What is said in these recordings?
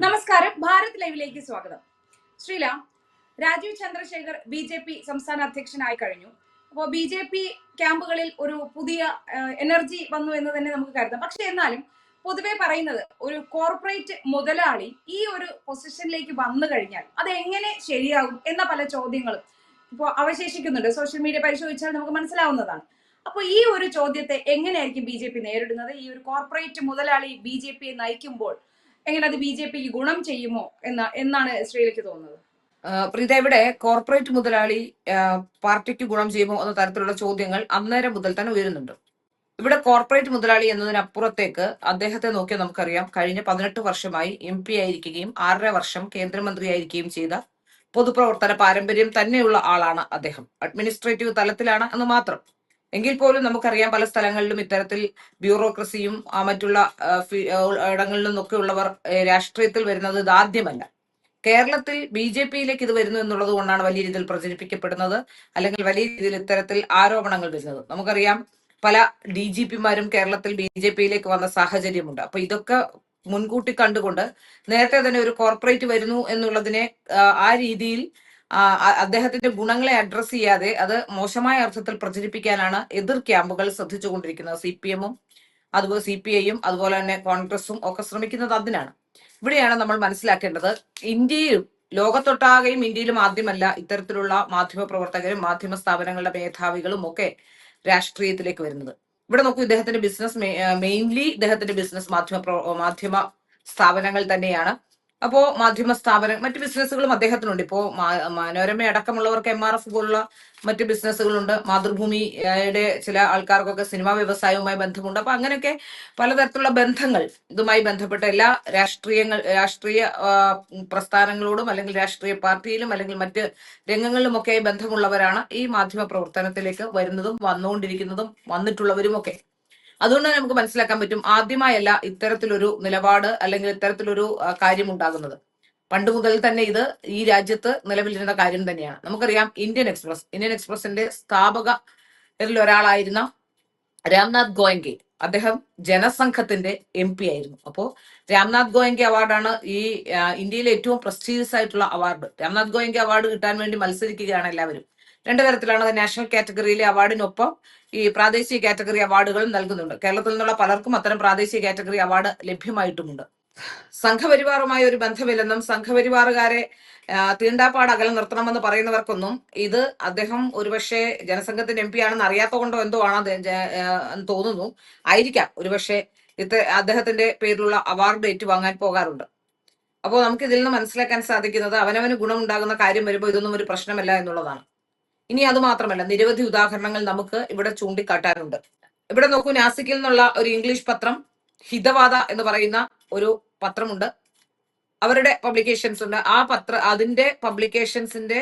നമസ്കാരം, ഭാരത് ലൈവിലേക്ക് സ്വാഗതം. ശ്രീല, രാജീവ് ചന്ദ്രശേഖർ BJP സംസ്ഥാന അധ്യക്ഷനായി കഴിഞ്ഞു. അപ്പോൾ BJP ക്യാമ്പുകളിൽ ഒരു പുതിയ എനർജി വന്നു എന്ന് തന്നെ നമുക്ക് കരുതാം. പക്ഷെ എന്നാലും പൊതുവെ പറയുന്നത് ഒരു കോർപ്പറേറ്റ് മുതലാളി ഈ ഒരു പൊസിഷനിലേക്ക് വന്നു കഴിഞ്ഞാൽ അത് എങ്ങനെ ശരിയാകും എന്ന പല ചോദ്യങ്ങളും ഇപ്പോൾ അവശേഷിക്കുന്നുണ്ട്. സോഷ്യൽ മീഡിയ പരിശോധിച്ചാൽ നമുക്ക് മനസ്സിലാവുന്നതാണ്. അപ്പൊ ഈ ഒരു ചോദ്യത്തെ എങ്ങനെയായിരിക്കും BJP നേരിടുന്നത്? ഈ ഒരു കോർപ്പറേറ്റ് മുതലാളി BJP നയിക്കുമ്പോൾ എങ്ങനെ അത് BJPക്ക് ഗുണം ചെയ്യുമോ എന്നാണ് ശ്രീലയ്ക്ക് തോന്നുന്നത്? പ്രീത, ഇവിടെ കോർപ്പറേറ്റ് മുതലാളി പാർട്ടിക്ക് ഗുണം ചെയ്യുമോ എന്ന തരത്തിലുള്ള ചോദ്യങ്ങൾ അന്നേരം മുതൽ തന്നെ ഉയരുന്നുണ്ട്. ഇവിടെ കോർപ്പറേറ്റ് മുതലാളി എന്നതിനപ്പുറത്തേക്ക് അദ്ദേഹത്തെ നോക്കിയാൽ നമുക്കറിയാം, കഴിഞ്ഞ 18 വർഷമായി MP ആയിരിക്കുകയും 6.5 വർഷം കേന്ദ്രമന്ത്രിയായിരിക്കുകയും ചെയ്ത പൊതുപ്രവർത്തന പാരമ്പര്യം തന്നെയുള്ള ആളാണ് അദ്ദേഹം. അഡ്മിനിസ്ട്രേറ്റീവ് തലത്തിലാണ് എന്ന് മാത്രം. എങ്കിൽ പോലും നമുക്കറിയാം, പല സ്ഥലങ്ങളിലും ഇത്തരത്തിൽ ബ്യൂറോക്രസിയും മറ്റുള്ള ഇടങ്ങളിൽ നിന്നൊക്കെ ഉള്ളവർ രാഷ്ട്രീയത്തിൽ വരുന്നത് ഇതാദ്യമല്ല. കേരളത്തിൽ BJPയിലേക്ക് ഇത് വരുന്നു എന്നുള്ളത് കൊണ്ടാണ് വലിയ രീതിയിൽ പ്രചരിപ്പിക്കപ്പെടുന്നത്, അല്ലെങ്കിൽ വലിയ രീതിയിൽ ഇത്തരത്തിൽ ആരോപണങ്ങൾ വരുന്നത്. നമുക്കറിയാം, പല DGPമാരും കേരളത്തിൽ BJPയിലേക്ക് വന്ന സാഹചര്യമുണ്ട്. അപ്പൊ ഇതൊക്കെ മുൻകൂട്ടി കണ്ടുകൊണ്ട് നേരത്തെ തന്നെ ഒരു കോർപ്പറേറ്റ് വരുന്നു എന്നുള്ളതിനെ ആ രീതിയിൽ അദ്ദേഹത്തിന്റെ ഗുണങ്ങളെ അഡ്രസ് ചെയ്യാതെ അത് മോശമായ അർത്ഥത്തിൽ പ്രചരിപ്പിക്കാനാണ് എതിർ ക്യാമ്പുകൾ ശ്രദ്ധിച്ചുകൊണ്ടിരിക്കുന്നത്. CPM-ഉം അതുപോലെ CPI-യും അതുപോലെ തന്നെ കോൺഗ്രസും ഒക്കെ ശ്രമിക്കുന്നത് അതിനാണ്. ഇവിടെയാണ് നമ്മൾ മനസ്സിലാക്കേണ്ടത്, ഇന്ത്യയിലും ലോകത്തൊട്ടാകെയും ഇന്ത്യയിലും ആദ്യമല്ല ഇത്തരത്തിലുള്ള മാധ്യമ പ്രവർത്തകരും മാധ്യമ സ്ഥാപനങ്ങളുടെ മേധാവികളും ഒക്കെ രാഷ്ട്രീയത്തിലേക്ക് വരുന്നത്. ഇവിടെ നോക്കൂ, ഇദ്ദേഹത്തിന്റെ ബിസിനസ് മെയിൻലി ഇദ്ദേഹത്തിന്റെ ബിസിനസ് മാധ്യമ സ്ഥാപനങ്ങൾ തന്നെയാണ്. അപ്പോ മാധ്യമ സ്ഥാപനം, മറ്റു ബിസിനസ്സുകളും അദ്ദേഹത്തിനുണ്ട്. ഇപ്പോ മനോരമ അടക്കമുള്ളവർക്ക് MRF പോലുള്ള മറ്റു ബിസിനസ്സുകളുണ്ട്. മാതൃഭൂമിയുടെ ചില ആൾക്കാർക്കൊക്കെ സിനിമാ വ്യവസായവുമായി ബന്ധമുണ്ട്. അപ്പൊ അങ്ങനെയൊക്കെ പലതരത്തിലുള്ള ബന്ധങ്ങൾ ഇതുമായി ബന്ധപ്പെട്ട എല്ലാ രാഷ്ട്രീയ പ്രസ്ഥാനങ്ങളോടും അല്ലെങ്കിൽ രാഷ്ട്രീയ പാർട്ടിയിലും അല്ലെങ്കിൽ മറ്റ് രംഗങ്ങളിലുമൊക്കെ ബന്ധമുള്ളവരാണ് ഈ മാധ്യമ പ്രവർത്തനത്തിലേക്ക് വരുന്നതും വന്നുകൊണ്ടിരിക്കുന്നതും വന്നിട്ടുള്ളവരും ഒക്കെ. അതുകൊണ്ട് തന്നെ നമുക്ക് മനസ്സിലാക്കാൻ പറ്റും, ആദ്യമായല്ല ഇത്തരത്തിലൊരു നിലപാട് അല്ലെങ്കിൽ ഇത്തരത്തിലൊരു കാര്യം ഉണ്ടാകുന്നത്. പണ്ട് മുതൽ തന്നെ ഇത് ഈ രാജ്യത്ത് നിലവിലിരുന്ന കാര്യം തന്നെയാണ്. നമുക്കറിയാം, ഇന്ത്യൻ എക്സ്പ്രസിന്റെ സ്ഥാപകരിൽ ഒരാളായിരുന്ന രാംനാഥ് ഗോയങ്കെ, അദ്ദേഹം ജനസംഘത്തിന്റെ MP ആയിരുന്നു. അപ്പോ രാംനാഥ് ഗോയങ്കെ അവാർഡാണ് ഈ ഇന്ത്യയിലെ ഏറ്റവും പ്രസ്റ്റീജിയസ് ആയിട്ടുള്ള അവാർഡ്. രാംനാഥ് ഗോയങ്കെ അവാർഡ് കിട്ടാൻ വേണ്ടി മത്സരിക്കുകയാണ് എല്ലാവരും. 2 തരത്തിലാണ്. നാഷണൽ കാറ്റഗറിയിലെ അവാർഡിനൊപ്പം ഈ പ്രാദേശിക കാറ്റഗറി അവാർഡുകളും നൽകുന്നുണ്ട്. കേരളത്തിൽ നിന്നുള്ള പലർക്കും അത്തരം പ്രാദേശിക കാറ്റഗറി അവാർഡ് ലഭ്യമായിട്ടുമുണ്ട്. സംഘപരിവാറുമായി ഒരു ബന്ധമില്ലെന്നും സംഘപരിവാറുകാരെ തീണ്ടാപ്പാട് അകലം നിർത്തണമെന്ന് പറയുന്നവർക്കൊന്നും ഇത് അദ്ദേഹം ഒരുപക്ഷെ ജനസംഘത്തിന്റെ MP ആണെന്ന് അറിയാത്ത കൊണ്ടോ എന്തോ ആണ് തോന്നുന്നു. ആയിരിക്കാം, ഒരുപക്ഷെ അദ്ദേഹത്തിന്റെ പേരിലുള്ള അവാർഡ് ഏറ്റുവാങ്ങാൻ പോകാറുണ്ട്. അപ്പോൾ നമുക്ക് ഇതിൽ നിന്ന് മനസ്സിലാക്കാൻ സാധിക്കുന്നത്, അവനവന് ഗുണമുണ്ടാകുന്ന കാര്യം വരുമ്പോൾ ഇതൊന്നും ഒരു പ്രശ്നമല്ല എന്നുള്ളതാണ്. ഇനി അത് മാത്രമല്ല, നിരവധി ഉദാഹരണങ്ങൾ നമുക്ക് ഇവിടെ ചൂണ്ടിക്കാട്ടാനുണ്ട്. ഇവിടെ നോക്കൂ, നാസിക്കിൽ നിന്നുള്ള ഒരു ഇംഗ്ലീഷ് പത്രം ഹിതവാദ എന്ന് പറയുന്ന ഒരു പത്രമുണ്ട്. അവരുടെ പബ്ലിക്കേഷൻസ് ഉണ്ട്. അതിന്റെ പബ്ലിക്കേഷൻസിന്റെ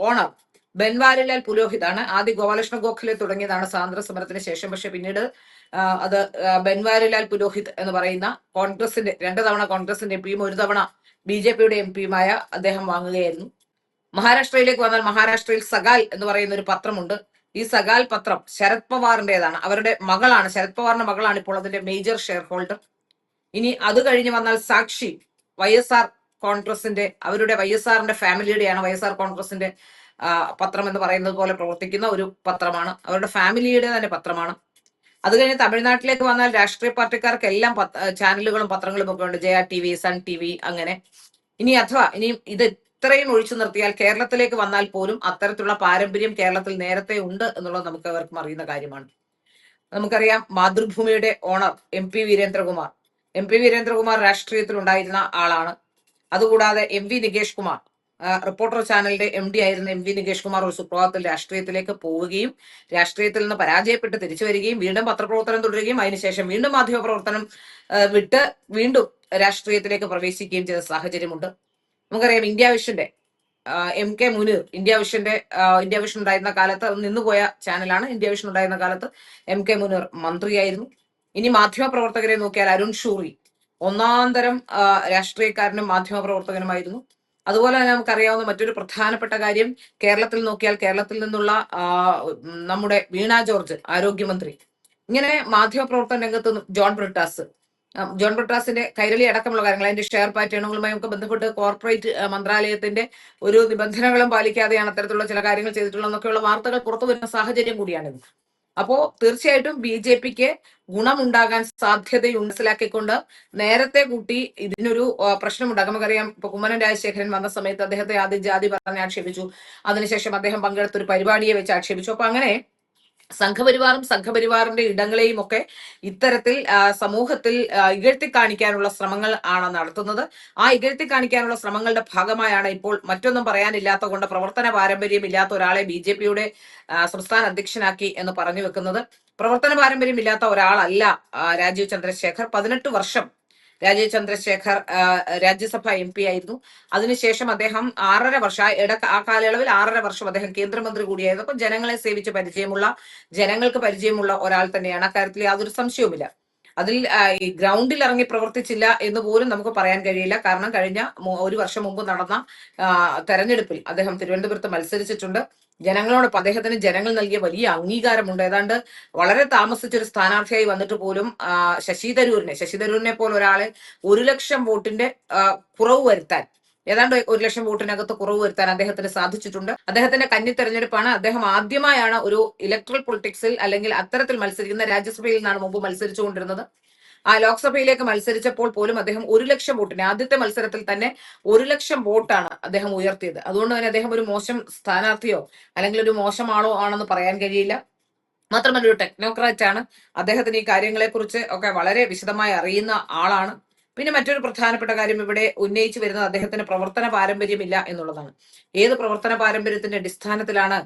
ഓണർ ബൻവാരിലാൽ പുരോഹിതാണ്. ആദ്യ ഗോപാലകൃഷ്ണ ഗോഖലെ തുടങ്ങിയതാണ് സ്വാതന്ത്ര്യ സമരത്തിന് ശേഷം. പക്ഷെ പിന്നീട് അത് ബൻവാരിലാൽ പുരോഹിത് എന്ന് പറയുന്ന കോൺഗ്രസിന്റെ 2 തവണ കോൺഗ്രസിന്റെ MP-യും 1 തവണ BJPയുടെ MP-യുമായ അദ്ദേഹം വാങ്ങുകയായിരുന്നു. മഹാരാഷ്ട്രയിലേക്ക് വന്നാൽ മഹാരാഷ്ട്രയിൽ സഗാൽ എന്ന് പറയുന്ന ഒരു പത്രമുണ്ട്. ഈ സഗാൽ പത്രം ശരത് പവാറിന്റേതാണ്. അവരുടെ മകളാണ്, ശരത് പവാറിന്റെ മകളാണ് ഇപ്പോൾ അതിന്റെ മേജർ ഷെയർ ഹോൾഡർ. ഇനി അത് കഴിഞ്ഞ് വന്നാൽ സാക്ഷി, YSR കോൺഗ്രസിന്റെ, അവരുടെ YSRന്റെ ഫാമിലിയുടെയാണ്. YSR കോൺഗ്രസിന്റെ പത്രം എന്ന് പറയുന്നത് പോലെ പ്രവർത്തിക്കുന്ന ഒരു പത്രമാണ്. അവരുടെ ഫാമിലിയുടെ തന്നെ പത്രമാണ്. അത് കഴിഞ്ഞ് തമിഴ്നാട്ടിലേക്ക് വന്നാൽ രാഷ്ട്രീയ പാർട്ടിക്കാർക്ക് എല്ലാം ചാനലുകളും പത്രങ്ങളും ഒക്കെ ഉണ്ട്. ജയ TV, സൺ TV, അങ്ങനെ. ഇനി ഇത് ഇത്രയും ഒഴിച്ചു നിർത്തിയാൽ കേരളത്തിലേക്ക് വന്നാൽ പോലും അത്തരത്തിലുള്ള പാരമ്പര്യം കേരളത്തിൽ നേരത്തെ ഉണ്ട് എന്നുള്ളത് നമുക്ക് അവർക്കും അറിയുന്ന കാര്യമാണ്. നമുക്കറിയാം, മാതൃഭൂമിയുടെ ഓണർ MP വീരേന്ദ്രകുമാർ രാഷ്ട്രീയത്തിൽ ഉണ്ടായിരുന്ന ആളാണ്. അതുകൂടാതെ MV നികേഷ് കുമാർ, റിപ്പോർട്ടർ ചാനലിന്റെ MD ആയിരുന്ന MV നികേഷ് കുമാർ ഒരു സുപ്രഭാതത്തിൽ രാഷ്ട്രീയത്തിലേക്ക് പോവുകയും രാഷ്ട്രീയത്തിൽ നിന്ന് പരാജയപ്പെട്ട് തിരിച്ചു വരികയും വീണ്ടും പത്രപ്രവർത്തനം തുടരുകയും അതിനുശേഷം വീണ്ടും മാധ്യമ പ്രവർത്തനം വിട്ട് വീണ്ടും രാഷ്ട്രീയത്തിലേക്ക് പ്രവേശിക്കുകയും ചെയ്ത സാഹചര്യമുണ്ട്. നമുക്കറിയാം, ഇന്ത്യ വിഷന്റെ MK മുനീർ, ഇന്ത്യ വിഷൻ ഉണ്ടായിരുന്ന കാലത്ത് നിന്നുപോയ ചാനലാണ്. ഇന്ത്യ വിഷൻ ഉണ്ടായിരുന്ന കാലത്ത് MK മുനീർ മന്ത്രിയായിരുന്നു. ഇനി മാധ്യമ പ്രവർത്തകരെ നോക്കിയാൽ അരുൺ ഷൂറി ഒന്നാന്തരം രാഷ്ട്രീയക്കാരനും മാധ്യമ പ്രവർത്തകനുമായിരുന്നു. അതുപോലെ തന്നെ നമുക്കറിയാവുന്ന മറ്റൊരു പ്രധാനപ്പെട്ട കാര്യം, കേരളത്തിൽ നോക്കിയാൽ കേരളത്തിൽ നിന്നുള്ള നമ്മുടെ വീണ ജോർജ് ആരോഗ്യമന്ത്രി, ഇങ്ങനെ മാധ്യമ പ്രവർത്തന രംഗത്ത് ജോൺ ബ്രിട്ടാസ്, ജോൺ ബ്രിട്ടാസിന്റെ കൈരളി അടക്കമുള്ള കാര്യങ്ങൾ അതിന്റെ ഷെയർ പാറ്റേണുകളുമായി ഒക്കെ ബന്ധപ്പെട്ട് കോർപ്പറേറ്റ് മന്ത്രാലയത്തിന്റെ ഒരു നിബന്ധനകളും പാലിക്കാതെയാണ് അത്തരത്തിലുള്ള ചില കാര്യങ്ങൾ ചെയ്തിട്ടുള്ളതെന്നൊക്കെയുള്ള വാർത്തകൾ പുറത്തു വരുന്ന സാഹചര്യം കൂടിയാണിത്. അപ്പോ തീർച്ചയായിട്ടും BJPക്ക് ഗുണമുണ്ടാകാൻ സാധ്യതയുണ്ട് മനസ്സിലാക്കിക്കൊണ്ട് നേരത്തെ കൂട്ടി ഇതിനൊരു പ്രശ്നമുണ്ടാകും. നമുക്കറിയാം, ഇപ്പൊ കുമ്മനം രാജശേഖരൻ വന്ന സമയത്ത് അദ്ദേഹത്തെ ആദ്യം ജാതി പറഞ്ഞ് ആക്ഷേപിച്ചു. അതിനുശേഷം അദ്ദേഹം പങ്കെടുത്ത ഒരു പരിപാടിയെ വെച്ച് ആക്ഷേപിച്ചു. അപ്പൊ അങ്ങനെ സംഘപരിവാറും സംഘപരിവാറിന്റെ ഇടങ്ങളെയും ഒക്കെ ഇത്തരത്തിൽ സമൂഹത്തിൽ ഇകഴ്ത്തി കാണിക്കാനുള്ള ശ്രമങ്ങൾ ആണ് നടത്തുന്നത്. ആ ഇകഴ്ത്തി കാണിക്കാനുള്ള ശ്രമങ്ങളുടെ ഭാഗമായാണ് ഇപ്പോൾ മറ്റൊന്നും പറയാനില്ലാത്ത കൊണ്ട് പ്രവർത്തന പാരമ്പര്യം ഇല്ലാത്ത ഒരാളെ BJPയുടെ സംസ്ഥാന അധ്യക്ഷനാക്കി എന്ന് പറഞ്ഞു വെക്കുന്നത്. പ്രവർത്തന പാരമ്പര്യം ഇല്ലാത്ത ഒരാളല്ല രാജീവ് ചന്ദ്രശേഖർ. 18 വർഷം രാജീവ് ചന്ദ്രശേഖർ രാജ്യസഭ MP ആയിരുന്നു. അതിനുശേഷം അദ്ദേഹം 6.5 വർഷം ആ കാലയളവിൽ 6.5 വർഷം അദ്ദേഹം കേന്ദ്രമന്ത്രി കൂടിയായിരുന്നു. അപ്പൊ ജനങ്ങളെ സേവിച്ച് ജനങ്ങൾക്ക് പരിചയമുള്ള ഒരാൾ തന്നെയാണ്. അക്കാര്യത്തിൽ യാതൊരു സംശയവുമില്ല. അതിൽ ഈ ഗ്രൗണ്ടിൽ ഇറങ്ങി പ്രവർത്തിച്ചില്ല എന്ന് പോലും നമുക്ക് പറയാൻ കഴിയില്ല. കാരണം കഴിഞ്ഞ 1 വർഷം മുമ്പ് നടന്ന തെരഞ്ഞെടുപ്പിൽ അദ്ദേഹം തിരുവനന്തപുരത്ത് മത്സരിച്ചിട്ടുണ്ട്. ജനങ്ങളോടൊപ്പം അദ്ദേഹത്തിന് ജനങ്ങൾ നൽകിയ വലിയ അംഗീകാരമുണ്ട്. ഏതാണ്ട് വളരെ താമസിച്ചൊരു സ്ഥാനാർത്ഥിയായി വന്നിട്ട് പോലും ശശി തരൂരിനെ പോലെ ഒരാളെ 1 ലക്ഷം വോട്ടിന്റെ കുറവ് വരുത്താൻ, ഏതാണ്ട് 1 ലക്ഷം വോട്ടിനകത്ത് കുറവ് വരുത്താൻ അദ്ദേഹത്തിന് സാധിച്ചിട്ടുണ്ട്. അദ്ദേഹത്തിന്റെ കന്നി തെരഞ്ഞെടുപ്പാണ്. അദ്ദേഹം ആദ്യമായാണ് ഒരു ഇലക്ട്രൽ പൊളിറ്റിക്സിൽ അല്ലെങ്കിൽ അത്തരത്തിൽ മത്സരിക്കുന്ന. രാജ്യസഭയിൽ നിന്നാണ് മുമ്പ് മത്സരിച്ചുകൊണ്ടിരുന്നത്. ആ ലോക്സഭയിലേക്ക് മത്സരിച്ചപ്പോൾ പോലും അദ്ദേഹം 1 ലക്ഷം വോട്ടിന് ആദ്യത്തെ മത്സരത്തിൽ തന്നെ 1 ലക്ഷം വോട്ടാണ് അദ്ദേഹം ഉയർത്തിയത്. അതുകൊണ്ട് തന്നെ അദ്ദേഹം ഒരു മോശം സ്ഥാനാർത്ഥിയോ അല്ലെങ്കിൽ ഒരു മോശം ആളോ ആണെന്ന് പറയാൻ കഴിയില്ല. മാത്രമല്ല ഒരു ടെക്നോക്രാറ്റ് ആണ്. അദ്ദേഹത്തിന് ഈ കാര്യങ്ങളെ കുറിച്ച് ഒക്കെ വളരെ വിശദമായി അറിയുന്ന ആളാണ്. പിന്നെ മറ്റൊരു പ്രധാനപ്പെട്ട കാര്യം ഇവിടെ ഉന്നയിച്ചു വരുന്നത് അദ്ദേഹത്തിന് പ്രവർത്തന പാരമ്പര്യമില്ല എന്നുള്ളതാണ്. ഏത് പ്രവർത്തന പാരമ്പര്യത്തിന്റെ അടിസ്ഥാനത്തിലാണ്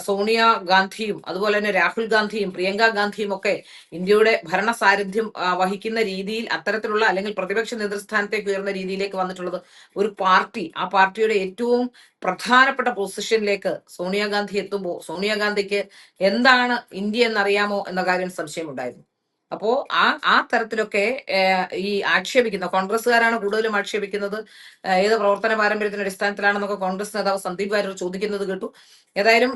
സോണിയ ഗാന്ധിയും അതുപോലെ തന്നെ രാഹുൽ ഗാന്ധിയും പ്രിയങ്ക ഗാന്ധിയും ഒക്കെ ഇന്ത്യയുടെ ഭരണ സാരഥ്യം വഹിക്കുന്ന രീതിയിൽ അത്തരത്തിലുള്ള അല്ലെങ്കിൽ പ്രതിപക്ഷ നേതൃസ്ഥാനത്തേക്ക് ഉയർന്ന രീതിയിലേക്ക് വന്നിട്ടുള്ളത്? ഒരു പാർട്ടി, ആ പാർട്ടിയുടെ ഏറ്റവും പ്രധാനപ്പെട്ട പൊസിഷനിലേക്ക് സോണിയാഗാന്ധി എത്തുമ്പോൾ സോണിയാഗാന്ധിക്ക് എന്താണ് ഇന്ത്യ എന്നറിയാമോ എന്ന കാര്യം സംശയമുണ്ടായിരുന്നു. അപ്പോ ആ തരത്തിലൊക്കെ ഈ ആക്ഷേപിക്കുന്ന കോൺഗ്രസ്സുകാരാണ് കൂടുതലും ആക്ഷേപിക്കുന്നത്. ഏത് പ്രവർത്തന പാരമ്പര്യത്തിന്റെ അടിസ്ഥാനത്തിലാണെന്നൊക്കെ കോൺഗ്രസ് നേതാവ് സന്ദീപ് വാര്യർ ചോദിക്കുന്നത് കേട്ടു. ഏതായാലും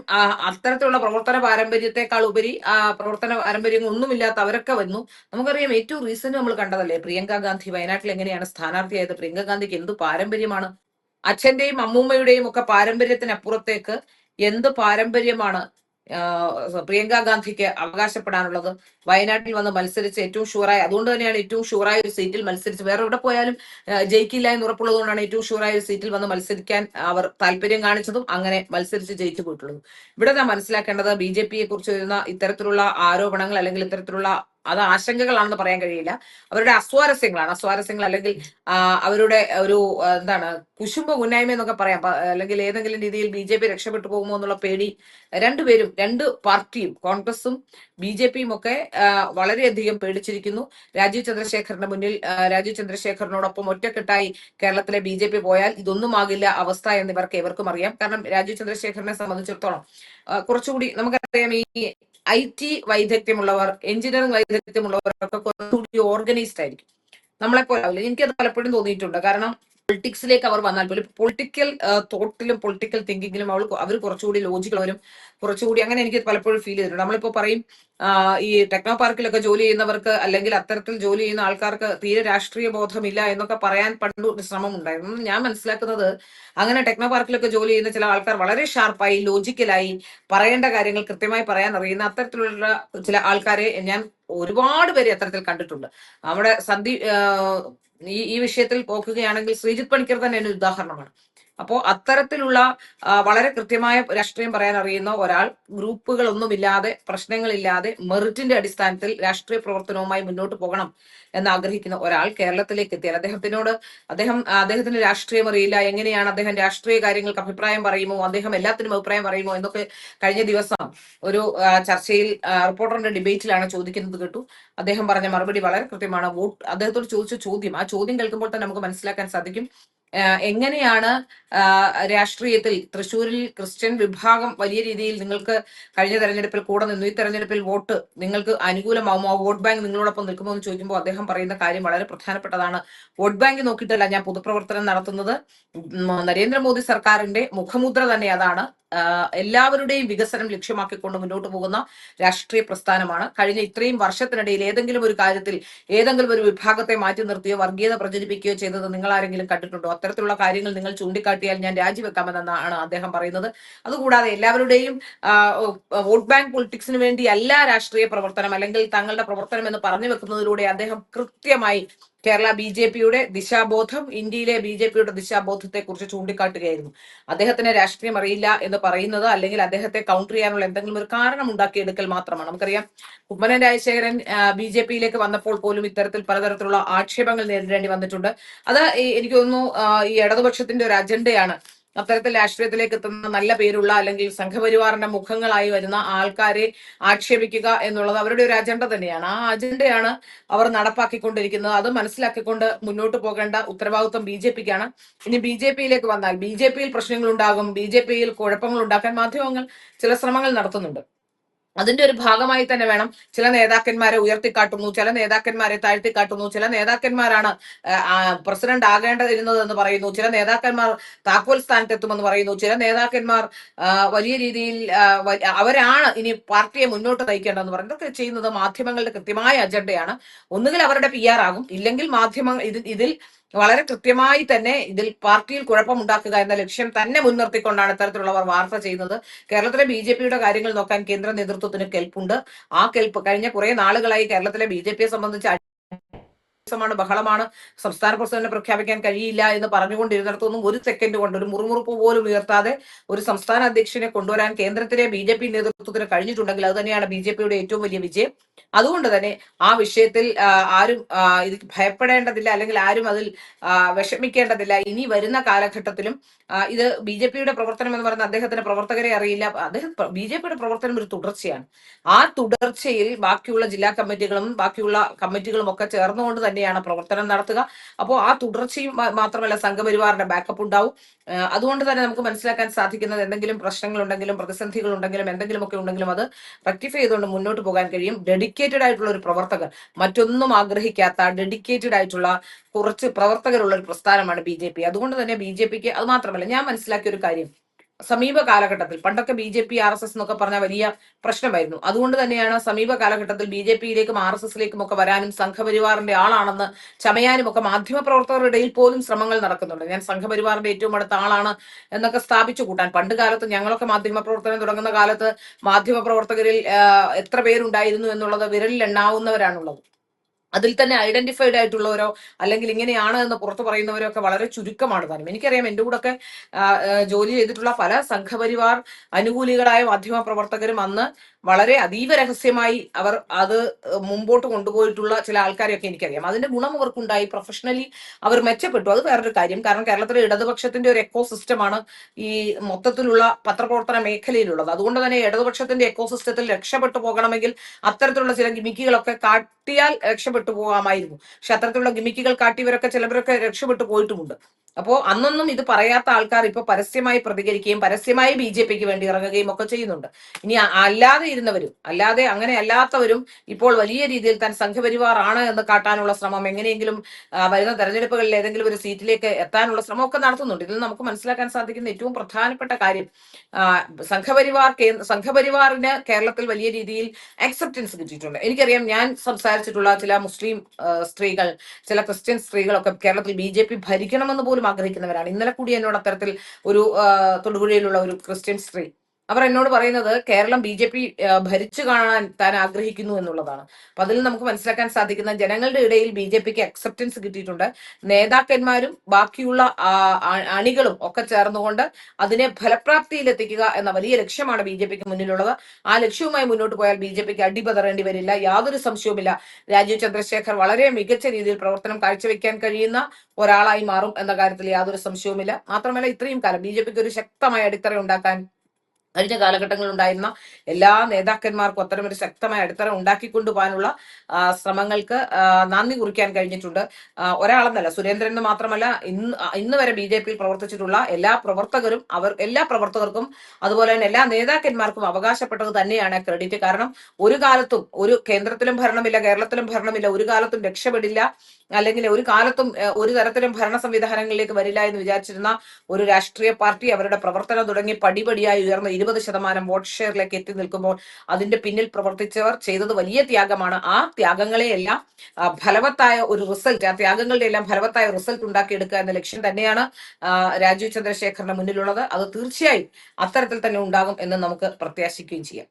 അത്തരത്തിലുള്ള പ്രവർത്തന പാരമ്പര്യത്തെക്കാൾ ഉപരി പ്രവർത്തന പാരമ്പര്യം ഒന്നുമില്ലാത്ത അവരൊക്കെ വന്നു. നമുക്കറിയാം, ഏറ്റവും റീസെന്റ് നമ്മൾ കണ്ടതല്ലേ പ്രിയങ്ക ഗാന്ധി വയനാട്ടിൽ എങ്ങനെയാണ് സ്ഥാനാർത്ഥിയായത്. പ്രിയങ്ക ഗാന്ധിക്ക് എന്ത് പാരമ്പര്യമാണ്. അച്ഛന്റെയും അമ്മൂമ്മയുടെയും ഒക്കെ പാരമ്പര്യത്തിനപ്പുറത്തേക്ക് എന്ത് പാരമ്പര്യമാണ് പ്രിയങ്ക ഗാന്ധിക്ക് അവകാശപ്പെടാനുള്ളത്. വയനാട്ടിൽ വന്ന് മത്സരിച്ച് ഏറ്റവും ഷുവറായ, അതുകൊണ്ട് തന്നെയാണ് ഏറ്റവും ഷുവറായ ഒരു സീറ്റിൽ മത്സരിച്ച്, വേറെ എവിടെ പോയാലും ജയിക്കില്ല എന്ന് ഉറപ്പുള്ളത് കൊണ്ടാണ് ഏറ്റവും ഷുവറായ ഒരു സീറ്റിൽ വന്ന് മത്സരിക്കാൻ അവർ താല്പര്യം കാണിച്ചതും അങ്ങനെ മത്സരിച്ച് ജയിച്ചു പോയിട്ടുള്ളതും. ഇവിടെ നാം മനസ്സിലാക്കേണ്ടത് BJPയെ കുറിച്ച് വരുന്ന ഇത്തരത്തിലുള്ള ആരോപണങ്ങൾ അല്ലെങ്കിൽ ഇത്തരത്തിലുള്ള അത് ആശങ്കകളാണെന്ന് പറയാൻ കഴിയില്ല. അവരുടെ അസ്വാരസ്യങ്ങൾ അല്ലെങ്കിൽ അവരുടെ ഒരു എന്താണ് കുശുമ്പ ഉന്നായ്മ എന്നൊക്കെ പറയാം. അല്ലെങ്കിൽ ഏതെങ്കിലും രീതിയിൽ BJP രക്ഷപ്പെട്ടു പോകുമോ എന്നുള്ള പേടി രണ്ട് പാർട്ടിയും കോൺഗ്രസും BJPയും ഒക്കെ വളരെയധികം പേടിച്ചിരിക്കുന്നു. രാജീവ് ചന്ദ്രശേഖറിനോടൊപ്പം ഒറ്റക്കെട്ടായി കേരളത്തിലെ BJP പോയാൽ ഇതൊന്നും ആകില്ല അവസ്ഥ എന്ന് ഏവർക്കും അറിയാം. കാരണം രാജീവ് ചന്ദ്രശേഖറിനെ സംബന്ധിച്ചിടത്തോളം കുറച്ചുകൂടി നമുക്കറിയാം, ഈ IT വൈദഗ്ധ്യമുള്ളവർ, എഞ്ചിനീയറിംഗ് വൈദഗ്ധ്യമുള്ളവരൊക്കെ കുറച്ചുകൂടി ഓർഗനൈസ്ഡ് ആയിരിക്കും. നമ്മളെപ്പോലെ ആവില്ല. എനിക്കത് പലപ്പോഴും തോന്നിയിട്ടുണ്ട്. കാരണം പൊളിറ്റിക്സിലേക്ക് അവർ വന്നാൽ പോലും പൊളിറ്റിക്കൽ തോട്ടിലും പൊളിറ്റിക്കൽ തിങ്കിങ്ങിലും അവർ കുറച്ചുകൂടി ലോജിക്കുള്ളവരും കുറച്ചുകൂടി, അങ്ങനെ എനിക്ക് പലപ്പോഴും ഫീൽ ചെയ്തിട്ടുണ്ട്. നമ്മളിപ്പോ പറയും ഈ ടെക്നോ പാർക്കിലൊക്കെ ജോലി ചെയ്യുന്നവർക്ക് അല്ലെങ്കിൽ അത്തരത്തിൽ ജോലി ചെയ്യുന്ന ആൾക്കാർക്ക് തീരെ രാഷ്ട്രീയ ബോധമില്ല എന്നൊക്കെ പറയാൻ പണ്ട് ഒരു ശ്രമം ഉണ്ടായിരുന്നു. ഞാൻ മനസ്സിലാക്കുന്നത് അങ്ങനെ ടെക്നോ പാർക്കിലൊക്കെ ജോലി ചെയ്യുന്ന ചില ആൾക്കാർ വളരെ ഷാർപ്പായി ലോജിക്കലായി പറയേണ്ട കാര്യങ്ങൾ കൃത്യമായി പറയാൻ അറിയുന്ന അത്തരത്തിലുള്ള ചില ആൾക്കാരെ ഞാൻ ഒരുപാട് പേരെ അത്തരത്തിൽ കണ്ടിട്ടുണ്ട്. നമ്മുടെ ഈ വിഷയത്തിൽ പോക്കുകയാണെങ്കിൽ ശ്രീജിത്ത് പണിക്കർ തന്നെ ഒരു ഉദാഹരണമാണ്. അപ്പോ അത്തരത്തിലുള്ള വളരെ കൃത്യമായ രാഷ്ട്രീയം പറയാൻ അറിയുന്ന ഒരാൾ, ഗ്രൂപ്പുകളൊന്നുമില്ലാതെ പ്രശ്നങ്ങളില്ലാതെ മെറിറ്റിന്റെ അടിസ്ഥാനത്തിൽ രാഷ്ട്രീയ പ്രവർത്തനവുമായി മുന്നോട്ട് പോകണം എന്ന് ആഗ്രഹിക്കുന്ന ഒരാൾ കേരളത്തിലേക്ക് എത്തിയാൽ അദ്ദേഹത്തിന് രാഷ്ട്രീയം അറിയില്ല, എങ്ങനെയാണ് അദ്ദേഹം രാഷ്ട്രീയ കാര്യങ്ങൾക്ക് അഭിപ്രായം പറയുമോ, അദ്ദേഹം എല്ലാത്തിനും അഭിപ്രായം പറയുമോ എന്നൊക്കെ കഴിഞ്ഞ ദിവസം ഒരു ചർച്ചയിൽ റിപ്പോർട്ടറിന്റെ ഡിബേറ്റിലാണ് ചോദിക്കുന്നത് കേട്ടു. അദ്ദേഹം പറഞ്ഞ മറുപടി വളരെ കൃത്യമാണ്. അദ്ദേഹത്തോട് ചോദിച്ച ചോദ്യം, ആ ചോദ്യം കേൾക്കുമ്പോൾ തന്നെ നമുക്ക് മനസ്സിലാക്കാൻ സാധിക്കും എങ്ങനെയാണ് രാഷ്ട്രീയത്തിൽ തൃശ്ശൂരിൽ ക്രിസ്ത്യൻ വിഭാഗം വലിയ രീതിയിൽ നിങ്ങൾക്ക് കഴിഞ്ഞ തെരഞ്ഞെടുപ്പിൽ കൂടെ നിന്നു, ഈ തെരഞ്ഞെടുപ്പിൽ വോട്ട് നിങ്ങൾക്ക് അനുകൂലമാവുമോ, വോട്ട് ബാങ്ക് നിങ്ങളോടൊപ്പം നിൽക്കുമോ എന്ന് ചോദിക്കുമ്പോൾ അദ്ദേഹം പറയുന്ന കാര്യം വളരെ പ്രധാനപ്പെട്ടതാണ്. വോട്ട് ബാങ്ക് നോക്കിയിട്ടല്ല ഞാൻ പൊതുപ്രവർത്തനം നടത്തുന്നത്. നരേന്ദ്രമോദി സർക്കാരിന്റെ മുഖമുദ്ര തന്നെ അതാണ്. എല്ലാവരുടെയും വികസനം ലക്ഷ്യമാക്കിക്കൊണ്ട് മുന്നോട്ട് പോകുന്ന രാഷ്ട്രീയ പ്രസ്ഥാനമാണ്. കഴിഞ്ഞ ഇത്രയും വർഷത്തിനിടയിൽ ഏതെങ്കിലും ഒരു കാര്യത്തിൽ ഏതെങ്കിലും ഒരു വിഭാഗത്തെ മാറ്റി നിർത്തിയോ വർഗീയത പ്രചരിപ്പിക്കുകയോ ചെയ്തത് നിങ്ങൾ ആരെങ്കിലും കണ്ടിട്ടുണ്ടോ? അത്തരത്തിലുള്ള കാര്യങ്ങൾ നിങ്ങൾ ചൂണ്ടിക്കാട്ടിയാൽ ഞാൻ രാജിവെക്കാമെന്നാണ് അദ്ദേഹം പറയുന്നത്. അതുകൂടാതെ എല്ലാവരുടെയും വോട്ട് ബാങ്ക് പൊളിറ്റിക്സിന് വേണ്ടിയല്ല രാഷ്ട്രീയ പ്രവർത്തനം അല്ലെങ്കിൽ തങ്ങളുടെ പ്രവർത്തനം എന്ന് പറഞ്ഞു വെക്കുന്നതിലൂടെ അദ്ദേഹം കൃത്യമായി കേരള BJPയുടെ ദിശാബോധം, ഇന്ത്യയിലെ BJPയുടെ ദിശാബോധത്തെ കുറിച്ച് ചൂണ്ടിക്കാട്ടുകയായിരുന്നു. അദ്ദേഹത്തിന് രാഷ്ട്രീയം അറിയില്ല എന്ന് പറയുന്നത് അല്ലെങ്കിൽ അദ്ദേഹത്തെ കൗണ്ടർ ചെയ്യാനുള്ള എന്തെങ്കിലും ഒരു കാരണം ഉണ്ടാക്കിയെടുക്കൽ മാത്രമാണ്. നമുക്കറിയാം കുമ്മനം രാജശേഖരൻ BJPയിലേക്ക് വന്നപ്പോൾ പോലും ഇത്തരത്തിൽ പലതരത്തിലുള്ള ആക്ഷേപങ്ങൾ നേരിടേണ്ടി വന്നിട്ടുണ്ട്. അത് എനിക്ക് തോന്നുന്നു ഈ ഇടതുപക്ഷത്തിന്റെ ഒരു അജണ്ടയാണ്. അത്തരത്തിൽ രാഷ്ട്രീയത്തിലേക്ക് എത്തുന്ന നല്ല പേരുള്ള അല്ലെങ്കിൽ സംഘപരിവാറിന്റെ മുഖങ്ങളായി വരുന്ന ആൾക്കാരെ ആക്ഷേപിക്കുക എന്നുള്ളത് അവരുടെ ഒരു അജണ്ട തന്നെയാണ്. ആ അജണ്ടയാണ് അവർ നടപ്പാക്കിക്കൊണ്ടിരിക്കുന്നത്. അത് മനസ്സിലാക്കിക്കൊണ്ട് മുന്നോട്ട് പോകേണ്ട ഉത്തരവാദിത്വം BJPക്കാണ്. ഇനി BJPയിലേക്ക് വന്നാൽ BJPയിൽ പ്രശ്നങ്ങൾ ഉണ്ടാകും, BJPയിൽ കുഴപ്പങ്ങൾ ഉണ്ടാക്കാൻ മാധ്യമങ്ങൾ ചില ശ്രമങ്ങൾ നടത്തുന്നുണ്ട്. അതിന്റെ ഒരു ഭാഗമായി തന്നെ വേണം ചില നേതാക്കന്മാരെ ഉയർത്തിക്കാട്ടുന്നു, ചില നേതാക്കന്മാരെ താഴ്ത്തിക്കാട്ടുന്നു, ചില നേതാക്കന്മാരാണ് പ്രസിഡന്റ് ആകേണ്ടതിരുന്നത് എന്ന് പറയുന്നു, ചില നേതാക്കന്മാർ താക്കോൽ സ്ഥാനത്തെത്തുമെന്ന് പറയുന്നു, ചില നേതാക്കന്മാർ വലിയ രീതിയിൽ അവരാണ് ഇനി പാർട്ടിയെ മുന്നോട്ട് നയിക്കേണ്ടതെന്ന് പറയുന്നത്. ഇതൊക്കെ ചെയ്യുന്നത് മാധ്യമങ്ങളുടെ കൃത്യമായ അജണ്ടയാണ്. ഒന്നുകിൽ അവരുടെ PR ആകും, ഇല്ലെങ്കിൽ മാധ്യമങ്ങൾ ഇതിൽ വളരെ കൃത്യമായി തന്നെ ഇതിൽ പാർട്ടിയിൽ കുഴപ്പമുണ്ടാക്കുക എന്ന ലക്ഷ്യം തന്നെ മുൻനിർത്തിക്കൊണ്ടാണ് ഇത്തരത്തിലുള്ളവർ വാർത്ത ചെയ്യുന്നത്. കേരളത്തിലെ BJPയുടെ കാര്യങ്ങൾ നോക്കാൻ കേന്ദ്ര നേതൃത്വത്തിന് കെൽപ്പുണ്ട്. ആ കെൽപ്പ് കഴിഞ്ഞ കുറെ നാളുകളായി കേരളത്തിലെ BJPയെ സംബന്ധിച്ച് ാണ് ബഹളമാണ്, സംസ്ഥാന പ്രസിഡന്റിനെ പ്രഖ്യാപിക്കാൻ കഴിയില്ല എന്ന് പറഞ്ഞുകൊണ്ടിരുന്നിടത്തൊന്നും ഒരു സെക്കൻഡ് കൊണ്ട് ഒരു മുറുമുറുപ്പ് പോലും ഉയർത്താതെ ഒരു സംസ്ഥാന അധ്യക്ഷനെ കൊണ്ടുവരാൻ കേന്ദ്രത്തിലെ BJP നേതൃത്വത്തിന് കഴിഞ്ഞിട്ടുണ്ടെങ്കിൽ അത് തന്നെയാണ് BJPയുടെ ഏറ്റവും വലിയ വിജയം. അതുകൊണ്ട് തന്നെ ആ വിഷയത്തിൽ ആരും ഇത് ഭയപ്പെടേണ്ടതില്ല അല്ലെങ്കിൽ ആരും അതിൽ വിഷമിക്കേണ്ടതില്ല. ഇനി വരുന്ന കാലഘട്ടത്തിലും ഇത് BJPയുടെ പ്രവർത്തനം എന്ന് പറയുന്ന അദ്ദേഹത്തിന്റെ പ്രവർത്തകരെ അറിയില്ല. BJPയുടെ പ്രവർത്തനം ഒരു തുടർച്ചയാണ്. ആ തുടർച്ചയിൽ ബാക്കിയുള്ള ജില്ലാ കമ്മിറ്റികളും ബാക്കിയുള്ള കമ്മിറ്റികളും ഒക്കെ ചേർന്നുകൊണ്ട് തന്നെയാണ് പ്രവർത്തനം നടത്തുക. അപ്പോൾ ആ തുടർച്ചയും മാത്രമല്ല സംഘപരിവാറിന്റെ ബാക്കപ്പ് ഉണ്ടാവും. അതുകൊണ്ട് തന്നെ നമുക്ക് മനസ്സിലാക്കാൻ സാധിക്കുന്നത് എന്തെങ്കിലും പ്രശ്നങ്ങൾ ഉണ്ടെങ്കിലും പ്രതിസന്ധികൾ ഉണ്ടെങ്കിലും എന്തെങ്കിലുമൊക്കെ ഉണ്ടെങ്കിലും അത് റെക്ടിഫൈ ചെയ്തുകൊണ്ട് മുന്നോട്ട് പോകാൻ കഴിയും. ഡെഡിക്കേറ്റഡ് ആയിട്ടുള്ള ഒരു പ്രവർത്തകർ, മറ്റൊന്നും ആഗ്രഹിക്കാത്ത ഡെഡിക്കേറ്റഡ് ആയിട്ടുള്ള കുറച്ച് പ്രവർത്തകരുള്ള ഒരു പ്രസ്ഥാനമാണ് BJP. അതുകൊണ്ട് തന്നെ BJPക്ക് അത് മാത്രമല്ല, ഞാൻ മനസ്സിലാക്കിയ ഒരു കാര്യം, സമീപ കാലഘട്ടത്തിൽ പണ്ടൊക്കെ BJP RSS എന്നൊക്കെ പറഞ്ഞ വലിയ പ്രശ്നമായിരുന്നു. അതുകൊണ്ട് തന്നെയാണ് സമീപ കാലഘട്ടത്തിൽ BJPയിലേക്കും RSSലേക്കും ഒക്കെ വരാനും സംഘപരിവാറിന്റെ ആളാണെന്ന് ചമയാനും ഒക്കെ മാധ്യമ പ്രവർത്തകരുടെ ഇടയിൽ പോലും ശ്രമങ്ങൾ നടക്കുന്നുണ്ട്. ഞാൻ സംഘപരിവാറിന്റെ ഏറ്റവും അടുത്ത ആളാണ് എന്നൊക്കെ സ്ഥാപിച്ചു കൂട്ടാൻ പണ്ട് കാലത്ത് ഞങ്ങളൊക്കെ മാധ്യമ പ്രവർത്തനം തുടങ്ങുന്ന കാലത്ത് മാധ്യമ പ്രവർത്തകരിൽ എത്ര പേരുണ്ടായിരുന്നു എന്നുള്ളത് വിരലിൽ എണ്ണാവുന്നവരാണുള്ളത്. അതിൽ തന്നെ ഐഡന്റിഫൈഡ് ആയിട്ടുള്ളവരോ അല്ലെങ്കിൽ ഇങ്ങനെയാണ് എന്ന് പുറത്തു പറയുന്നവരോ ഒക്കെ വളരെ ചുരുക്കമാണ് താനും. എനിക്കറിയാം എന്റെ കൂടെ ഒക്കെ ജോലി ചെയ്തിട്ടുള്ള പല സംഘപരിവാർ അനുകൂലികളായ മാധ്യമ പ്രവർത്തകരും അന്ന് വളരെ അതീവ രഹസ്യമായി അവർ അത് മുമ്പോട്ട് കൊണ്ടുപോയിട്ടുള്ള ചില ആൾക്കാരെയൊക്കെ എനിക്കറിയാം. അതിന്റെ ഗുണം അവർക്കുണ്ടായി, പ്രൊഫഷണലി അവർ മെച്ചപ്പെട്ടു. അത് വേറൊരു കാര്യം. കാരണം കേരളത്തിലെ ഇടതുപക്ഷത്തിന്റെ ഒരു എക്കോ സിസ്റ്റമാണ് ഈ മൊത്തത്തിലുള്ള പത്രപ്രവർത്തന മേഖലയിലുള്ളത്. അതുകൊണ്ട് തന്നെ ഇടതുപക്ഷത്തിന്റെ എക്കോ സിസ്റ്റത്തിൽ രക്ഷപ്പെട്ടു പോകണമെങ്കിൽ അത്തരത്തിലുള്ള ചില ഗിമിക്കുകളൊക്കെ കാട്ടിയാൽ രക്ഷപ്പെട്ടു പോകാമായിരുന്നു. പക്ഷെ അത്തരത്തിലുള്ള ഗിമിക്കുകൾ കാട്ടിയവരൊക്കെ ചിലവരൊക്കെ രക്ഷപ്പെട്ടു പോയിട്ടുമുണ്ട്. അപ്പോ അന്നൊന്നും ഇത് പറയാത്ത ആൾക്കാർ ഇപ്പൊ പരസ്യമായി പ്രതികരിക്കുകയും പരസ്യമായി BJPക്ക് വേണ്ടി ഇറങ്ങുകയും ഒക്കെ ചെയ്യുന്നുണ്ട്. ഇനി അല്ലാതെ അങ്ങനെ അല്ലാത്തവരും ഇപ്പോൾ വലിയ രീതിയിൽ താൻ സംഘപരിവാർ ആണ് എന്ന് കാട്ടാനുള്ള ശ്രമം, എങ്ങനെയെങ്കിലും വരുന്ന തെരഞ്ഞെടുപ്പുകളിൽ ഏതെങ്കിലും ഒരു സീറ്റിലേക്ക് എത്താനുള്ള ശ്രമമൊക്കെ നടത്തുന്നുണ്ട്. ഇതിൽ നമുക്ക് മനസ്സിലാക്കാൻ സാധിക്കുന്ന ഏറ്റവും പ്രധാനപ്പെട്ട കാര്യം സംഘപരിവാറിന് കേരളത്തിൽ വലിയ രീതിയിൽ അക്സെപ്റ്റൻസ് കിട്ടിയിട്ടുണ്ട്. എനിക്കറിയാം, ഞാൻ സംസാരിച്ചിട്ടുള്ള ചില മുസ്ലിം സ്ത്രീകൾ, ചില ക്രിസ്ത്യൻ സ്ത്രീകളൊക്കെ കേരളത്തിൽ BJP ഭരിക്കണമെന്ന് പോലും ആഗ്രഹിക്കുന്നവരാണ്. ഇന്നലെ കൂടി എന്നോട് അത്തരത്തിൽ ഒരു തൊടുപുഴയിലുള്ള ഒരു ക്രിസ്ത്യൻ സ്ത്രീ അവർ എന്നോട് പറയുന്നത് കേരളം BJP ഭരിച്ചു കാണാൻ താൻ ആഗ്രഹിക്കുന്നു എന്നുള്ളതാണ്. അപ്പൊ അതിൽ നമുക്ക് മനസ്സിലാക്കാൻ സാധിക്കുന്ന ജനങ്ങളുടെ ഇടയിൽ BJPക്ക് അക്സെപ്റ്റൻസ് കിട്ടിയിട്ടുണ്ട്. നേതാക്കന്മാരും ബാക്കിയുള്ള അണികളും ഒക്കെ ചേർന്നുകൊണ്ട് അതിനെ ഫലപ്രാപ്തിയിലെത്തിക്കുക എന്ന വലിയ ലക്ഷ്യമാണ് BJPക്ക് മുന്നിലുള്ളത്. ആ ലക്ഷ്യവുമായി മുന്നോട്ട് പോയാൽ BJPക്ക് അടിപതറേണ്ടി വരില്ല, യാതൊരു സംശയവുമില്ല. രാജീവ് ചന്ദ്രശേഖർ വളരെ മികച്ച രീതിയിൽ പ്രവർത്തനം കാഴ്ചവെക്കാൻ കഴിയുന്ന ഒരാളായി മാറും എന്ന കാര്യത്തിൽ യാതൊരു സംശയവുമില്ല. മാത്രമല്ല ഇത്രയും കാലം BJPക്ക് ഒരു ശക്തമായ അടിത്തറ ഉണ്ടാക്കാൻ കഴിഞ്ഞ കാലഘട്ടങ്ങളിൽ ഉണ്ടായിരുന്ന എല്ലാ നേതാക്കന്മാർക്കും അത്തരമൊരു ശക്തമായ അടിത്തറ ഉണ്ടാക്കിക്കൊണ്ടുപോകാനുള്ള ശ്രമങ്ങൾക്ക് നന്ദി കുറിക്കാൻ കഴിഞ്ഞിട്ടുണ്ട്. ഒരാളെന്നല്ല, സുരേന്ദ്രൻ എന്ന് മാത്രമല്ല, ഇന്ന് വരെ BJP പ്രവർത്തിച്ചിട്ടുള്ള എല്ലാ പ്രവർത്തകർക്കും അതുപോലെ തന്നെ എല്ലാ നേതാക്കന്മാർക്കും അവകാശപ്പെട്ടത് തന്നെയാണ് ക്രെഡിറ്റ്. കാരണം ഒരു കാലത്തും ഒരു കേന്ദ്രത്തിലും ഭരണമില്ല, കേരളത്തിലും ഭരണമില്ല, ഒരു കാലത്തും രക്ഷപ്പെടില്ല, അല്ലെങ്കിൽ ഒരു കാലത്തും ഒരു തരത്തിലും ഭരണ സംവിധാനങ്ങളിലേക്ക് വരില്ല എന്ന് വിചാരിച്ചിരുന്ന ഒരു രാഷ്ട്രീയ പാർട്ടി അവരുടെ പ്രവർത്തനം തുടങ്ങി പടിപടിയായി ഉയർന്ന 20% വോട്ട് ഷെയറിലേക്ക് എത്തി നിൽക്കുമ്പോൾ അതിന്റെ പിന്നിൽ പ്രവർത്തിച്ചവർ ചെയ്തത് വലിയ ത്യാഗമാണ്. ആ ത്യാഗങ്ങളെയെല്ലാം ഫലവത്തായ ഒരു റിസൾട്ട്, ആ ത്യാഗങ്ങളുടെ എല്ലാം ഫലവത്തായ റിസൾട്ട് ഉണ്ടാക്കിയെടുക്കുക എന്ന ലക്ഷ്യം തന്നെയാണ് രാജീവ് ചന്ദ്രശേഖറിന്റെ മുന്നിലുള്ളത്. അത് തീർച്ചയായും അത്തരത്തിൽ തന്നെ ഉണ്ടാകും എന്ന് നമുക്ക് പ്രത്യാശിക്കുകയും ചെയ്യാം.